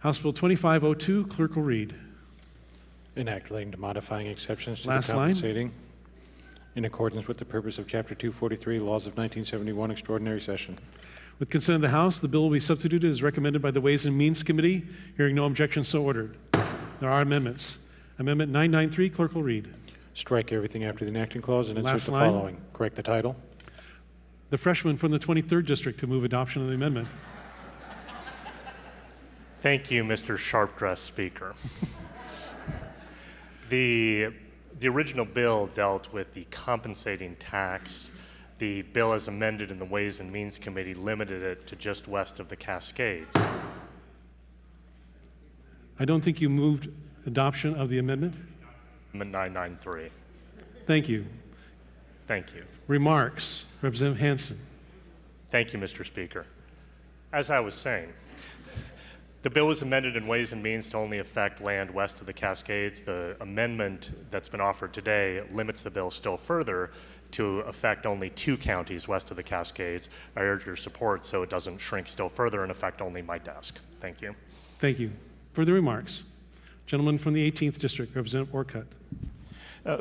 House Bill 2502, clerk will read. An act relating to modifying exceptions to Last the line. compensating in accordance with the purpose of Chapter 243, Laws of 1971, Extraordinary Session. With consent of the House, the bill will be substituted as recommended by the Ways and Means Committee. Hearing no objection, so ordered. There are amendments. Amendment 993, clerk will read. Strike everything after the enacting clause and insert Last the line. following. Correct the title. The freshman from the 23rd District to move adoption of the amendment. Thank you, Mr. Sharp-dressed Speaker. The original bill dealt with the compensating tax. The bill as amended in the Ways and Means Committee limited it to just west of the Cascades. I don't think you moved adoption of the amendment. Amendment 993. Thank you. Thank you. Remarks. Representative Hansen. Thank you, Mr. Speaker. As I was saying, the bill was amended in Ways and Means to only affect land west of the Cascades. The amendment that's been offered today limits the bill still further to affect only 2 counties west of the Cascades. I urge your support so it doesn't shrink still further and affect only my desk. Thank you. Thank you. Further remarks. Gentleman from the 18th District, Representative Orcutt.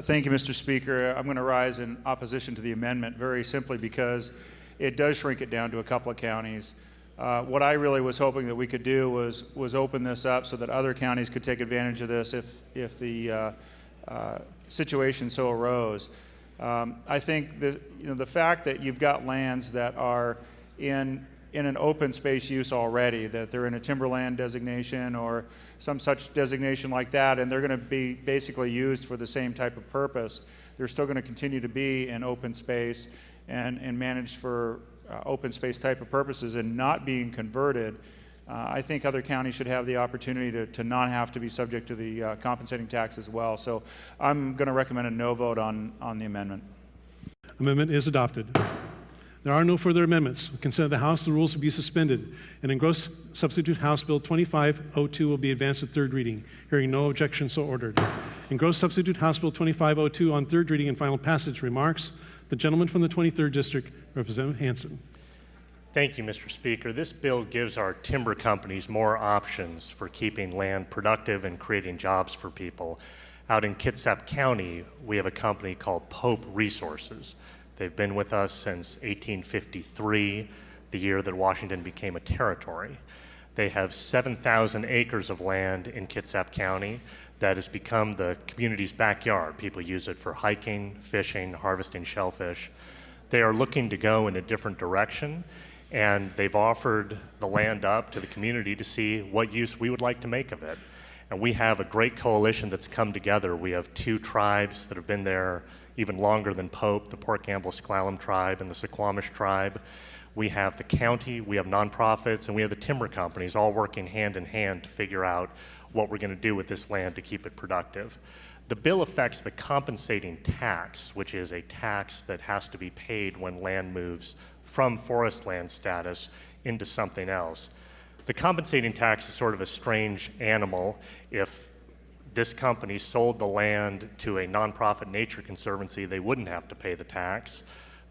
Thank you, Mr. Speaker. I'm going to rise in opposition to the amendment very simply because it does shrink it down to a couple of counties. What I really was hoping that we could do was open this up so that other counties could take advantage of this if the situation so arose. I think the fact that you've got lands that are in an open space use already, that they're in a timberland designation or some such designation like that, and they're going to be basically used for the same type of purpose. They're still going to continue to be in open space and managed for open space type of purposes and not being converted. I think other counties should have the opportunity to not have to be subject to the compensating tax as well. So I'm going to recommend a no vote on the amendment. Amendment is adopted. There are no further amendments. With consent of the House, the rules will be suspended, and engrossed substitute House Bill 2502 will be advanced to third reading. Hearing no objection, so ordered. Engrossed substitute House Bill 2502 on third reading and final passage. Remarks. The gentleman from the 23rd District, Representative Hansen. Thank you, Mr. Speaker. This bill gives our timber companies more options for keeping land productive and creating jobs for people. Out in Kitsap County, we have a company called Pope Resources. They've been with us since 1853, the year that Washington became a territory. They have 7,000 acres of land in Kitsap County that has become the community's backyard. People use it for hiking, fishing, harvesting shellfish. They are looking to go in a different direction, and they've offered the land up to the community to see what use we would like to make of it. And we have a great coalition that's come together. We have 2 tribes that have been there even longer than Pope, the Port Gamble-Sklallam tribe and the Suquamish tribe. We have the county, we have nonprofits, and we have the timber companies all working hand in hand to figure out what we're going to do with this land to keep it productive. The bill affects the compensating tax, which is a tax that has to be paid when land moves from forest land status into something else. The compensating tax is sort of a strange animal. If this company sold the land to a nonprofit nature conservancy, they wouldn't have to pay the tax.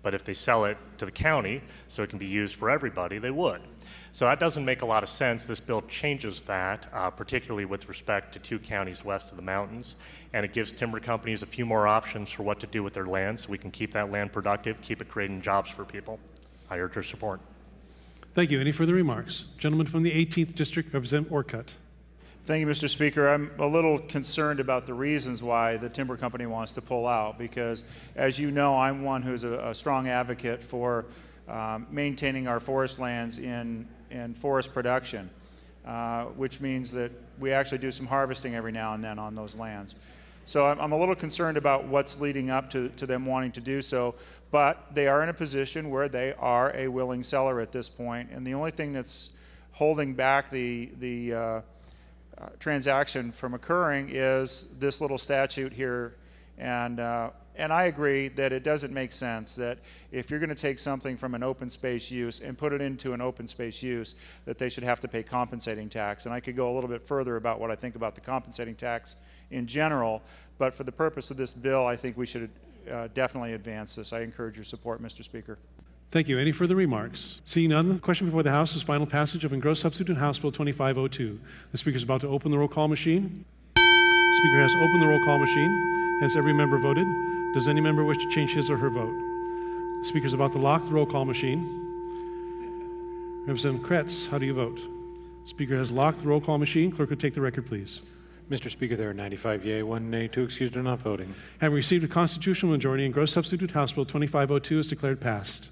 But if they sell it to the county so it can be used for everybody, they would. So that doesn't make a lot of sense. This bill changes that, particularly with respect to 2 counties west of the mountains, and it gives timber companies a few more options for what to do with their land so we can keep that land productive, keep it creating jobs for people. I urge your support. Thank you. Any further remarks? Gentleman from the 18th District, Representative Orcutt. Thank you, Mr. Speaker. I'm a little concerned about the reasons why the timber company wants to pull out because, as you know, I'm one who's a strong advocate for maintaining our forest lands in forest production, which means that we actually do some harvesting every now and then on those lands. So I'm a little concerned about what's leading up to them wanting to do so, but they are in a position where they are a willing seller at this point, and the only thing that's holding back the transaction from occurring is this little statute here, and I agree that it doesn't make sense that if you're going to take something from an open space use and put it into an open space use, that they should have to pay compensating tax. And I could go a little bit further about what I think about the compensating tax in general, but for the purpose of this bill, I think we should definitely advance this. I encourage your support, Mr. Speaker. Thank you. Any further remarks? Seeing none, the question before the House is final passage of engrossed substitute House Bill 2502. The Speaker is about to open the roll call machine. The Speaker has opened the roll call machine. Has every member voted? Does any member wish to change his or her vote? The Speaker is about to lock the roll call machine. Representative Kretz, how do you vote? The Speaker has locked the roll call machine. Clerk would take the record, please. Mr. Speaker, there are 95 yea, 1 nay, 2 excused or not voting. Having received a constitutional majority, engrossed substitute House Bill 2502 is declared passed.